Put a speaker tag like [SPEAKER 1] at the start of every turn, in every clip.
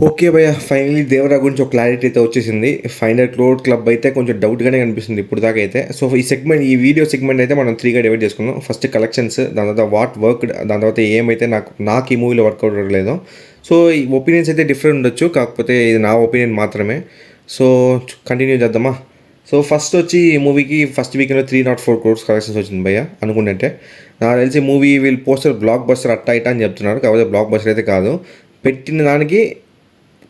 [SPEAKER 1] Okay భయ్య, finally Devara గురించి ఒక క్లారిటీ అయితే వచ్చేసింది. 500 crore క్లబ్ అయితే కొంచెం డౌట్గానే కనిపిస్తుంది ఇప్పుడు దాకా అయితే. సో ఈ వీడియో సెగ్మెంట్ అయితే మనం 3గా డివైడ్ చేసుకుందాం. ఫస్ట్ కలెక్షన్స్, దాని తర్వాత వాట్ వర్క్, దాని తర్వాత ఏమైతే నాకు ఈ మూవీలో వర్కౌట్ అవ్వలేదో. సో ఈ ఒపీనియన్స్ అయితే డిఫరెంట్ ఉండొచ్చు, కాకపోతే ఇది నా ఒపీనియన్ మాత్రమే. సో కంటిన్యూ చేద్దామా. సో ఫస్ట్ వచ్చి ఈ మూవీకి ఫస్ట్ వీక్లో 304 crores కలెక్షన్స్ వచ్చింది భయ్య అనుకుంటే. నాకు తెలిసి మూవీ వీళ్ళు పోస్టర్ బ్లాక్ బస్టర్ అట్టా ఇట్టా అని చెప్తున్నారు, కాకపోతే బ్లాక్ బస్టర్ అయితే కాదు. పెట్టిన దానికి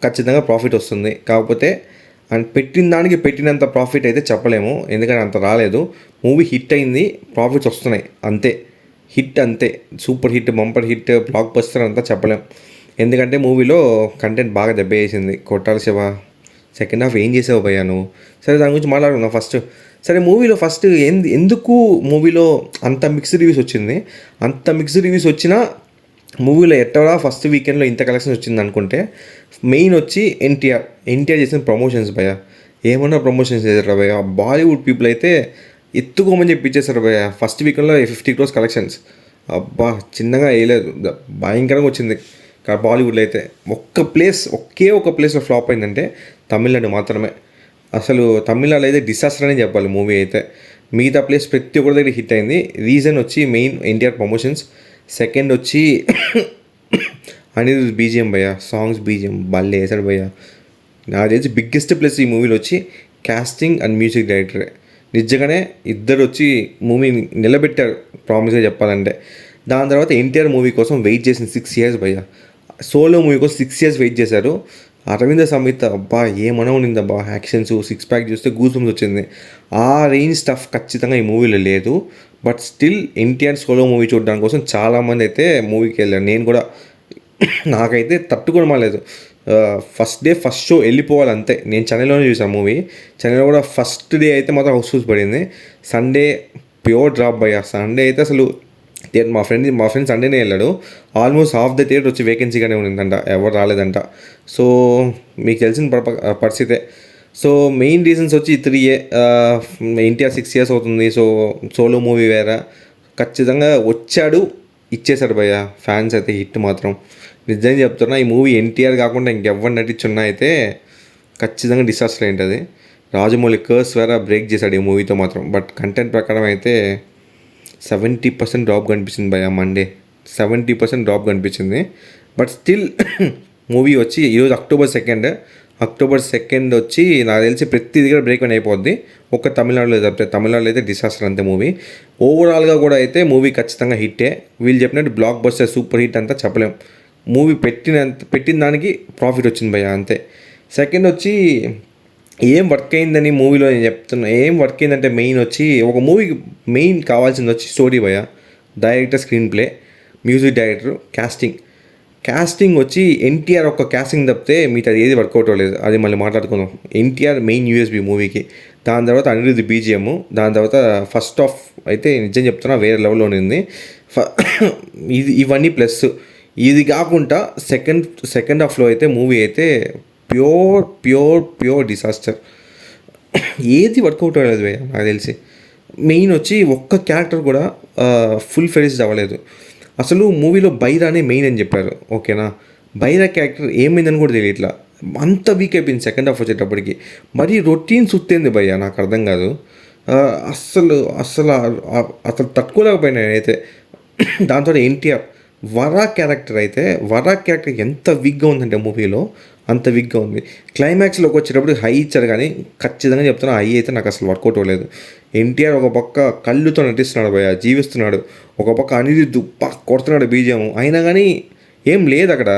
[SPEAKER 1] ఖచ్చితంగా ప్రాఫిట్ వస్తుంది, కాకపోతే అండ్ పెట్టిన దానికి పెట్టినంత ప్రాఫిట్ అయితే చెప్పలేము, ఎందుకంటే అంత రాలేదు. మూవీ హిట్ అయింది, ప్రాఫిట్స్ వస్తున్నాయి అంతే. హిట్ అంతే, super hit, bumper hit, block buster అంతా చెప్పలేం. ఎందుకంటే మూవీలో కంటెంట్ బాగా దెబ్బ వేసింది. కొట్టాల శివ సెకండ్ హాఫ్ ఏం చేసావు భయ్యా నువ్వు? సరే దాని గురించి మాట్లాడుకుందాం ఫస్ట్. సరే మూవీలో ఫస్ట్ ఎందుకు మూవీలో అంత మిక్స్డ్ రివ్యూస్ వచ్చింది? అంత మిక్స్డ్ రివ్యూస్ వచ్చినా మూవీలో ఎట్టడా ఫస్ట్ వీకెండ్లో ఇంత కలెక్షన్ వచ్చింది అనుకుంటే, మెయిన్ వచ్చి ఎన్టీఆర్ చేసిన ప్రమోషన్స్ భయ్య. ఏమన్నా ప్రమోషన్స్ చేశారు భయ్య. బాలీవుడ్ పీపుల్ అయితే ఎత్తుకోమని చెప్పి ఇచ్చేసారు భయ్య. ఫస్ట్ వీకెండ్లో 50 crores కలెక్షన్స్. అబ్బా చిన్నగా వేయలేదు, భయంకరంగా వచ్చింది. బాలీవుడ్లో అయితే ఒకే ఒక ప్లేస్లో ఫ్లాప్ అయిందంటే తమిళనాడు మాత్రమే. అసలు తమిళనాడు అయితే డిసాస్టర్ అని చెప్పాలి మూవీ అయితే. మిగతా ప్లేస్ ప్రతి ఒక్కరి దగ్గర హిట్ అయింది. రీజన్ వచ్చి మెయిన్ ఎన్టీఆర్ ప్రమోషన్స్. సెకండ్ వచ్చి అనిరుద్ బీజిఎం భయ్య, సాంగ్స్ బీజిఎం భలే వేసాడు భయ్య. నాకు తెలిసి బిగ్గెస్ట్ ప్లస్ ఈ మూవీలో వచ్చి కాస్టింగ్ అండ్ మ్యూజిక్ డైరెక్టరే. నిజంగానే ఇద్దరు వచ్చి మూవీని నిలబెట్టారు ప్రామిస్గా చెప్పాలంటే. దాని తర్వాత ఎన్టీఆర్ మూవీ కోసం వెయిట్ చేసిన 6 years భయ్య. సోలో మూవీ కోసం 6 years వెయిట్ చేశారు. అరవింద సమేత అబ్బా ఏమన్నా ఉన్నిందబ్బా, యాక్షన్స్, సిక్స్ ప్యాక్ చూస్తే గూస్ బంప్స్ వచ్చింది. ఆ రేంజ్ స్టఫ్ ఖచ్చితంగా ఈ మూవీలో లేదు. But still NTR solo movie చూడడానికి కోసం చాలామంది అయితే మూవీకి వెళ్ళారు. నేను కూడా, నాకైతే తట్టుకోవడం ఫస్ట్ డే ఫస్ట్ షో వెళ్ళిపోవాలి అంతే. నేను చెన్నైలోనే చూసాను మూవీ. చెన్నైలో కూడా ఫస్ట్ డే అయితే మాత్రం హౌస్ఫుల్స్ పడింది. సండే ప్యూర్ డ్రాప్ భయ్యా. సండే అయితే అసలు మా ఫ్రెండ్ సండేనే వెళ్ళాడు. ఆల్మోస్ట్ హాఫ్ ద థియేటర్ వచ్చి వేకెన్సీగానే ఉండిందంట, ఎవరు రాలేదంట. సో మీకు తెలిసిన పరిస్థితే. సో మెయిన్ రీజన్స్ వచ్చి 3 ఎన్టీఆర్ 6 years అవుతుంది. సో సోలో మూవీ వేరే, ఖచ్చితంగా వచ్చాడు, ఇచ్చేశాడు భయ్య. ఫ్యాన్స్ అయితే హిట్ మాత్రం నిజంగా చెప్తున్నా. ఈ మూవీ ఎన్టీఆర్ కాకుండా ఇంకెవ్వరు నటించున్నా అయితే ఖచ్చితంగా డిసాస్టర్ ఏంటది. రాజమౌళి కర్స్ వేరే బ్రేక్ చేశాడు ఈ మూవీతో మాత్రం. బట్ కంటెంట్ ప్రకారం అయితే 70% డ్రాప్ కనిపించింది భయ్య. మండే 70% డ్రాప్ కనిపించింది. బట్ స్టిల్ మూవీ వచ్చి ఈరోజు అక్టోబర్ 2 వచ్చి నాకు తెలిసి ప్రతి దగ్గర బ్రేక్ అయిపోద్ది. ఒక్క తమిళనాడులో అయితే డిసాస్టర్ అంతే మూవీ. ఓవరాల్గా కూడా అయితే మూవీ ఖచ్చితంగా హిట్టే. వీళ్ళు చెప్పినట్టు బ్లాక్ బస్టర్ సూపర్ హిట్ అంతా చెప్పలేం. మూవీ పెట్టిన దానికి ప్రాఫిట్ వచ్చింది భయ్య అంతే. సెకండ్ వచ్చి ఏం వర్క్ అయిందని మూవీలో నేను చెప్తున్నా. ఏం వర్క్ అయిందంటే మెయిన్ వచ్చి ఒక మూవీకి మెయిన్ కావాల్సింది వచ్చి స్టోరీ భయ్య, director, screenplay, music director, casting వచ్చి ఎన్టీఆర్ ఒక కాస్టింగ్ తప్పితే మిగతా ఏది వర్కౌట్ అవ్వలేదు. అది మళ్ళీ మాట్లాడుకుందాం. ఎన్టీఆర్ మెయిన్ యూఎస్బీ మూవీకి. దాని తర్వాత అనిరుద్ధ్ బీజిఎం. దాని తర్వాత ఫస్ట్ హాఫ్ అయితే నిజం చెప్తున్నా వేరే లెవెల్లో ఉంది. ఇవన్నీ ప్లస్. ఇది కాకుండా సెకండ్ హాఫ్లో అయితే మూవీ అయితే ప్యూర్ డిసాస్టర్. ఏది వర్కౌట్ అవ్వలేదు భయ్య నాకు తెలిసి. మెయిన్ వచ్చి ఒక్క క్యారెక్టర్ కూడా ఫుల్ ఫెలిస్డ్ అవ్వలేదు. అసలు మూవీలో బైరా అనే మెయిన్ అని చెప్పారు, ఓకేనా. బైరా క్యారెక్టర్ ఏమైందని కూడా తెలియదు. ఇట్లా అంత వీక్ అయిపోయింది సెకండ్ హాఫ్ వచ్చేటప్పటికి. మరీ రొటీన్ సుత్తేంది భయ్య, నాకు అర్థం కాదు. అసలు తట్టుకోలేకపోయినా నేనైతే. దాంతో ఎన్టీఆర్ వరా క్యారెక్టర్ ఎంత వీక్గా ఉందంటే మూవీలో అంత వీక్గా ఉంది. క్లైమాక్స్లోకి వచ్చేటప్పుడు హై ఇచ్చారు, కానీ ఖచ్చితంగా చెప్తున్నా హై అయితే నాకు అసలు వర్కౌట్ అవ్వలేదు. ఎన్టీఆర్ ఒక పక్క కళ్ళుతో నటిస్తున్నాడు భయ్య, జీవిస్తున్నాడు. ఒక పక్క అనిరుద్ధ్ కొడుతున్నాడు బీజిఎం. అయినా కానీ ఏం లేదు అక్కడ.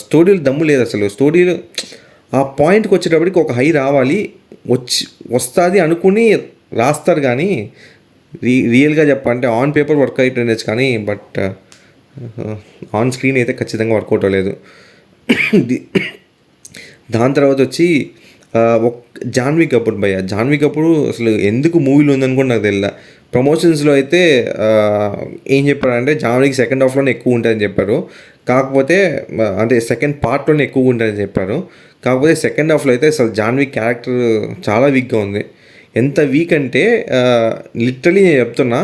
[SPEAKER 1] స్టోరీలు దమ్ము లేదు అసలు. స్టోరీలు ఆ పాయింట్కి వచ్చేటప్పటికి ఒక హై రావాలి, వస్తుంది అనుకుని రాస్తారు. కానీ రియల్గా చెప్పాలంటే ఆన్ పేపర్ వర్క్ అయిపోయిండొచ్చు, కానీ బట్ ఆన్ స్క్రీన్ అయితే ఖచ్చితంగా వర్కౌట్ అవ్వలేదు. దాని తర్వాత వచ్చి జాన్వీ కపూర్ భయ్య. జాన్వీ కపూర్ అసలు ఎందుకు మూవీలో ఉందని కూడా నాకు తెలియదు. ప్రమోషన్స్లో అయితే ఏం చెప్పారంటే జాన్వీకి సెకండ్ హాఫ్లోనే ఎక్కువ ఉంటుందని చెప్పారు. కాకపోతే అంటే సెకండ్ పార్ట్లోనే ఎక్కువ ఉంటుందని చెప్పారు. కాకపోతే సెకండ్ హాఫ్లో అయితే అసలు జాన్వీ క్యారెక్టర్ చాలా వీక్గా ఉంది. ఎంత వీక్ అంటే లిటరలీ నేను చెప్తున్నా,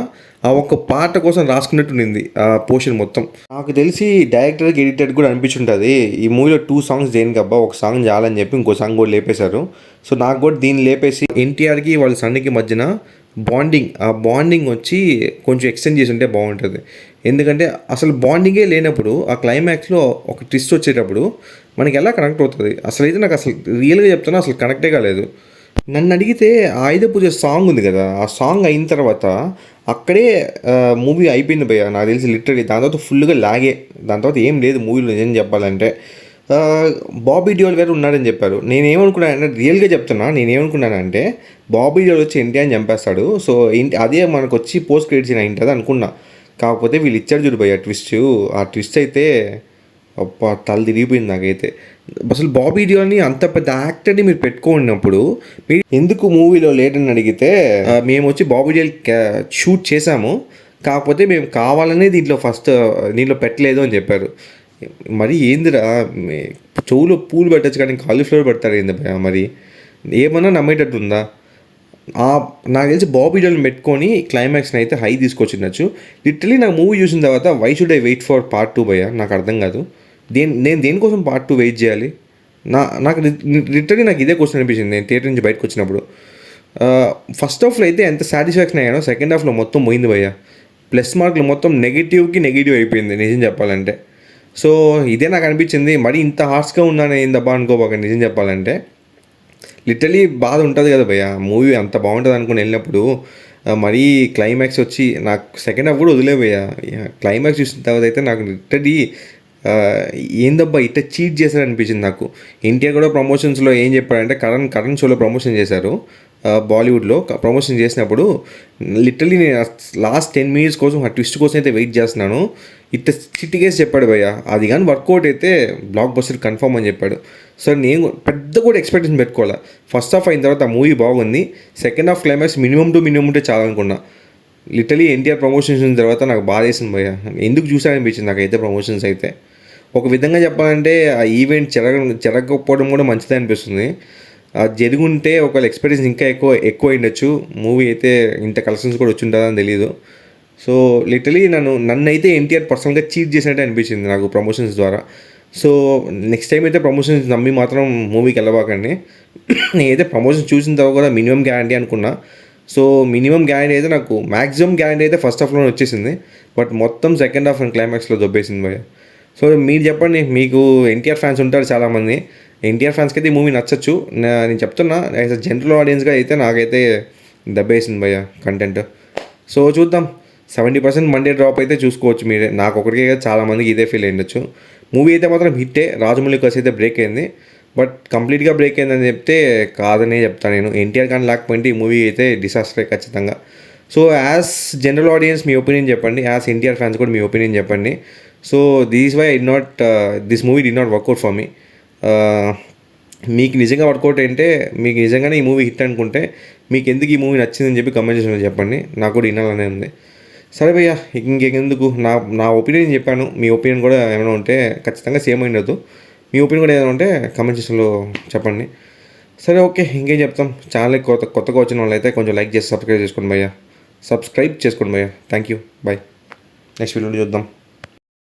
[SPEAKER 1] ఆ ఒక్క పాట కోసం రాసుకున్నట్టు ఉండింది ఆ పోర్షన్ మొత్తం. నాకు తెలిసి డైరెక్టర్కి ఎడిటర్కి కూడా అనిపించుంటుంది ఈ మూవీలో 2 సాంగ్స్ దేనికబ్బా, ఒక సాంగ్ చాలని చెప్పి ఇంకో సాంగ్ కూడా లేపేశారు. సో నాకు కూడా దీన్ని లేపేసి ఎన్టీఆర్కి వాళ్ళ సన్నికి మధ్యన బాండింగ్, ఆ బాండింగ్ వచ్చి కొంచెం ఎక్స్టెండ్ చేసి ఉంటే బాగుంటుంది. ఎందుకంటే అసలు బాండింగే లేనప్పుడు ఆ క్లైమాక్స్లో ఒక ట్విస్ట్ వచ్చేటప్పుడు మనకి ఎలా కనెక్ట్ అవుతుంది? అసలు అయితే నాకు అసలు రియల్గా చెప్తున్నా అసలు కనెక్టే కాలేదు. నన్ను అడిగితే ఆ ఆయుధ పూజ సాంగ్ ఉంది కదా, ఆ సాంగ్ అయిన తర్వాత అక్కడే మూవీ అయిపోయింది భయ్య నాకు తెలిసి లిటరలీ. దాని తర్వాత ఫుల్గా లాగే, దాని తర్వాత ఏం లేదు మూవీలో నిజం చెప్పాలంటే. ఆ, బాబీ డియోల్ గారు ఉన్నారని చెప్పారు. నేనేమనుకున్నానంటే రియల్గా చెప్తున్నా, నేనేమనుకున్నానంటే బాబీ డియోల్ వచ్చి ఎన్టీఆర్ని చంపేస్తాడు, సో అదే మనకు వచ్చి పోస్ట్ క్రెడిట్స్ సీన్ అయింటుంది అనుకున్నా. కాకపోతే వీళ్ళు ఇచ్చారు చూడు భయ్య ట్విస్ట్, ఆ ట్విస్ట్ అయితే అబ్బా తల తిరిగిపోయింది నాకైతే. అసలు బాబీ డియోల్ని అంత పెద్ద యాక్టర్ని మీరు పెట్టుకున్నప్పుడు మీరు ఎందుకు మూవీలో లేటని అడిగితే మేము వచ్చి బాబీ డియోల్ షూట్ చేశాము, కాకపోతే మేము కావాలనే దీంట్లో పెట్టలేదు అని చెప్పారు. మరి ఏందిరా, చెవులో పూలు పెట్టచ్చు కానీ కాలీఫ్లవర్ పెడతారు ఏంది భయ్యా? మరి ఏమన్నా నమ్మేటట్టు ఉందా? నాకు తెలిసి బాబీ డియోల్ని పెట్టుకొని క్లైమాక్స్ని అయితే హై తీసుకొచ్చిండొచ్చు. లిటరలీ నాకు మూవీ చూసిన తర్వాత why should I wait for part 2 భయ్యా? నాకు అర్థం కాదు. నేను దేనికోసం పార్ట్ 2 వెయిట్ చేయాలి? నాకు లిటరలీ నాకు ఇదే క్వశ్చన్ అనిపించింది నేను థియేటర్ నుంచి బయటకు వచ్చినప్పుడు. ఫస్ట్ హాఫ్లో అయితే ఎంత సాటిస్ఫాక్షన్ అయ్యానో సెకండ్ హాఫ్లో మొత్తం పోయింది భయ్యా. ప్లస్ మార్కులు మొత్తం నెగిటివ్కి నెగిటివ్ అయిపోయింది నిజం చెప్పాలంటే. సో ఇదే నాకు అనిపించింది. మరి ఇంత హార్ష్గా ఉన్నాను ఏందబ్బా అనుకోబాక నిజం చెప్పాలంటే. లిటరలీ బాధ ఉంటుంది కదా భయ్య, మూవీ అంత బాగుంటుంది అనుకుని వెళ్ళినప్పుడు మరీ క్లైమాక్స్ వచ్చి నాకు సెకండ్ హాఫ్ కూడా వదిలేపోయా. క్లైమాక్స్ చూసిన తర్వాత అయితే నాకు లిటరలీ ఏందబ్బా ఇట్లా చీట్ చేశారు అనిపించింది నాకు. ఎన్టీఆర్ కూడా ప్రమోషన్స్లో ఏం చెప్పాడంటే కరణ్ షోలో ప్రమోషన్ చేశారు బాలీవుడ్లో. ప్రమోషన్ చేసినప్పుడు లిటరలీ నేను లాస్ట్ 10 minutes కోసం ఆ ట్విస్ట్ కోసం అయితే వెయిట్ చేస్తున్నాను. ఇట్లా చిట్టికేసి చెప్పాడు భయ్య, అది కానీ వర్కౌట్ అయితే బ్లాక్ బస్టర్ కన్ఫర్మ్ అని చెప్పాడు. సో నేను పెద్ద కూడా ఎక్స్పెక్టేషన్ పెట్టుకోవాలి. ఫస్ట్ హాఫ్ అయిన తర్వాత ఆ మూవీ బాగుంది, సెకండ్ హాఫ్ క్లైమాక్స్ మినిమం ఉంటే చాలనుకున్నా. లిటరలీ ఎన్టీఆర్ ప్రమోషన్స్ చూసిన తర్వాత నాకు బాధ వేసింది భయ్య, ఎందుకు చూసాననిపించింది నాకైతే ప్రమోషన్స్ అయితే. ఒక విధంగా చెప్పాలంటే ఆ ఈవెంట్ జరగకపోవడం కూడా మంచిదే అనిపిస్తుంది. జరుగుంటే ఒకవేళ ఎక్స్పెక్టేషన్ ఇంకా ఎక్కువ అయిండొచ్చు, మూవీ అయితే ఇంత కలెక్షన్స్ కూడా వచ్చి ఉంటుందని తెలీదు. సో లిటరలీ నన్ను అయితే ఎన్టీఆర్ పర్సనల్గా చీట్ చేసినట్టే అనిపించింది నాకు ప్రమోషన్స్ ద్వారా. సో నెక్స్ట్ టైం అయితే ప్రమోషన్స్ నమ్మి మాత్రం మూవీకి వెళ్ళబాకండి. నేనైతే ప్రమోషన్స్ చూసిన తర్వాత కూడా మినిమం గ్యారంటీ అనుకున్నా. సో మినిమం గ్యారంటీ అయితే నాకు మ్యాక్సిమం గ్యారంటీ అయితే ఫస్ట్ హాఫ్లోనే వచ్చేసింది, బట్ మొత్తం సెకండ్ హాఫ్ అండ్ క్లైమాక్స్లో దొబ్బేసింది భయ్య. సో మీరు చెప్పండి, మీకు ఎన్టీఆర్ ఫ్యాన్స్ ఉంటారు చాలామంది, ఎన్టీఆర్ ఫ్యాన్స్కి అయితే ఈ మూవీ నచ్చచ్చు. నేను చెప్తున్నా యాజ్ అ జనరల్ ఆడియన్స్గా అయితే నాకైతే దెబ్బేసింది భయ్య కంటెంట్. సో చూద్దాం, 70% మండే డ్రాప్ అయితే చూసుకోవచ్చు మీరే. నాకు ఒకటికే కదా, చాలామందికి ఇదే ఫీల్ అయ్యొచ్చు. మూవీ అయితే మాత్రం హిట్టే, రాజమౌళి కసి అయితే బ్రేక్ అయింది, బట్ కంప్లీట్గా బ్రేక్ అయిందని చెప్తే కాదనే చెప్తాను నేను. ఎన్టీఆర్ కానీ లేకపోతే ఈ మూవీ అయితే డిసాస్టరే ఖచ్చితంగా. సో యాజ్ జనరల్ ఆడియన్స్ మీ ఒపీనియన్ చెప్పండి, యాజ్ ఎన్టీఆర్ ఫ్యాన్స్ కూడా మీ ఒపీనియన్ చెప్పండి. So this movie did not work out for me. మీకు నిజంగా వర్కౌట్ అంటే, మీకు నిజంగానే ఈ మూవీ హిట్ అనుకుంటే మీకు ఎందుకు ఈ మూవీ నచ్చిందని చెప్పి కమెంట్ సెక్షన్లో చెప్పండి, నాకు కూడా వినాలనే ఉంది. సరే భయ్య, ఇంకెందుకు నా ఒపీనియన్ చెప్పాను, మీ ఒపీనియన్ కూడా ఏమైనా ఉంటే ఖచ్చితంగా సేమ్ అయినదు. మీ ఒపీనియన్ కూడా ఏమైనా ఉంటే కమెంట్ సెక్షన్లో చెప్పండి. సరే ఓకే, ఇంకేం చెప్తాం. ఛానల్ కొత్తగా వచ్చిన వాళ్ళు అయితే కొంచెం లైక్ చేసి సబ్స్క్రైబ్ చేసుకోండి భయ్య. Thank you, bye. నెక్స్ట్ వీడియోలో చూద్దాం.